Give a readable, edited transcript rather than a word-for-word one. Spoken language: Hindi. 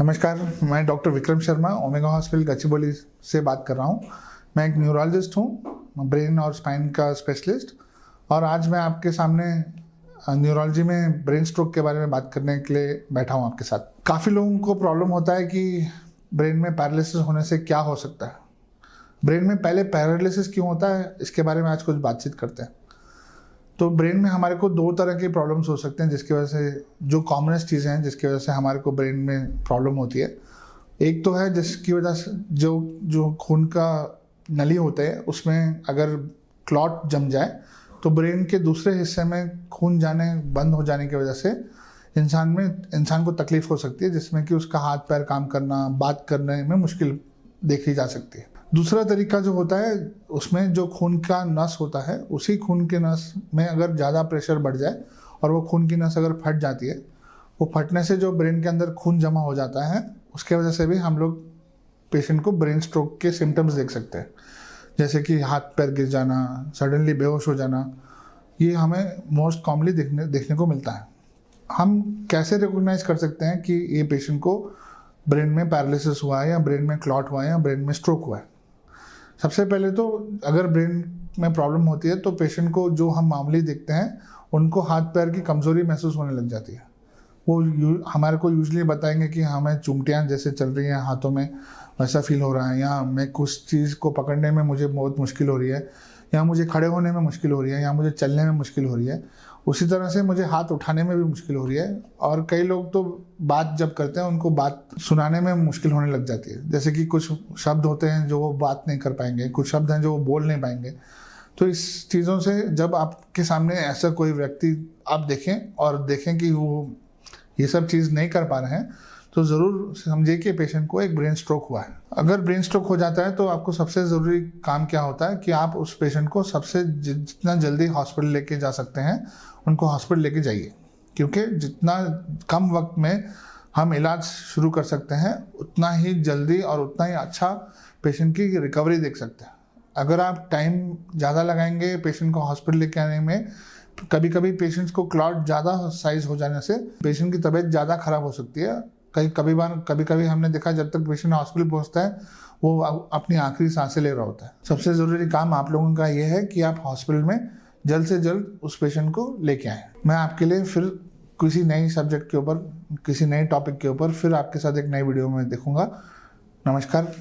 नमस्कार, मैं doctor Vikram Sharma omega hospital Gachibowli से बात कर रहा हूँ। मैं एक न्यूरोलॉजिस्ट हूँ, ब्रेन और स्पाइन का स्पेशलिस्ट, और आज मैं आपके सामने न्यूरोलॉजी में ब्रेन स्ट्रोक के बारे में बात करने के लिए बैठा हूँ आपके साथ। काफ़ी लोगों को प्रॉब्लम होता है कि ब्रेन में पैरालिसिस होने से क्या हो सकता है। ब्रेन में पहले पैरालिसिस क्यों होता है, इसके बारे में आज कुछ बातचीत करते हैं। तो ब्रेन में हमारे को दो तरह के प्रॉब्लम्स हो सकते हैं, जिसकी वजह से जो कॉमनेस्ट चीज़ें हैं जिसकी वजह से हमारे को ब्रेन में प्रॉब्लम होती है। एक तो है जिसकी वजह से जो खून का नली होते हैं उसमें अगर क्लॉट जम जाए तो ब्रेन के दूसरे हिस्से में खून जाने बंद हो जाने की वजह से इंसान को तकलीफ हो सकती है, जिसमें कि उसका हाथ पैर काम करना, बात करने में मुश्किल देखी जा सकती है। दूसरा तरीका जो होता है उसमें जो खून का नस होता है, उसी खून के नस में अगर ज़्यादा प्रेशर बढ़ जाए और वो खून की नस अगर फट जाती है, वो फटने से जो ब्रेन के अंदर खून जमा हो जाता है, उसके वजह से भी हम लोग पेशेंट को ब्रेन स्ट्रोक के सिम्टम्स देख सकते हैं, जैसे कि हाथ पैर गिर जाना, सडनली बेहोश हो जाना। ये हमें मोस्ट कॉमनली देखने को मिलता है। हम कैसे रिकॉग्नाइज कर सकते हैं कि ये पेशेंट को ब्रेन में पैरालिसिस हुआ है या ब्रेन में क्लॉट हुआ है या ब्रेन में स्ट्रोक हुआ है? सबसे पहले तो अगर ब्रेन में प्रॉब्लम होती है तो पेशेंट को जो हम मामूली देखते हैं, उनको हाथ पैर की कमज़ोरी महसूस होने लग जाती है। वो हमारे को यूजुअली बताएंगे कि हमें चुमटियाँ जैसे चल रही हैं हाथों में, वैसा फील हो रहा है, या मैं कुछ चीज़ को पकड़ने में मुझे बहुत मुश्किल हो रही है, या मुझे खड़े होने में मुश्किल हो रही है, या मुझे चलने में मुश्किल हो रही है। उसी तरह से मुझे हाथ उठाने में भी मुश्किल हो रही है। और कई लोग तो बात जब करते हैं उनको बात सुनाने में मुश्किल होने लग जाती है, जैसे कि कुछ शब्द होते हैं जो वो बात नहीं कर पाएंगे, कुछ शब्द हैं जो वो बोल नहीं पाएंगे। तो इस चीज़ों से जब आपके सामने ऐसा कोई व्यक्ति आप देखें और देखें कि वो ये सब चीज़ नहीं कर पा रहे हैं, तो ज़रूर समझिए कि पेशेंट को एक ब्रेन स्ट्रोक हुआ है। अगर ब्रेन स्ट्रोक हो जाता है तो आपको सबसे ज़रूरी काम क्या होता है कि आप उस पेशेंट को जितना जल्दी हॉस्पिटल लेके जा सकते हैं उनको हॉस्पिटल लेके जाइए, क्योंकि जितना कम वक्त में हम इलाज शुरू कर सकते हैं उतना ही जल्दी और उतना ही अच्छा पेशेंट की रिकवरी देख सकते हैं। अगर आप टाइम ज़्यादा लगाएंगे पेशेंट को हॉस्पिटल लेके आने में, कभी कभी पेशेंट्स को क्लॉट ज़्यादा साइज हो जाने से पेशेंट की तबीयत ज़्यादा खराब हो सकती है। कभी कभी हमने देखा जब तक पेशेंट हॉस्पिटल पहुंचता है वो अपनी आखिरी सांसें ले रहा होता है। सबसे ज़रूरी काम आप लोगों का ये है कि आप हॉस्पिटल में जल्द से जल्द उस पेशेंट को लेके आएँ। मैं आपके लिए फिर किसी नई सब्जेक्ट के ऊपर, किसी नए टॉपिक के ऊपर फिर आपके साथ एक नई वीडियो में देखूंगा। नमस्कार।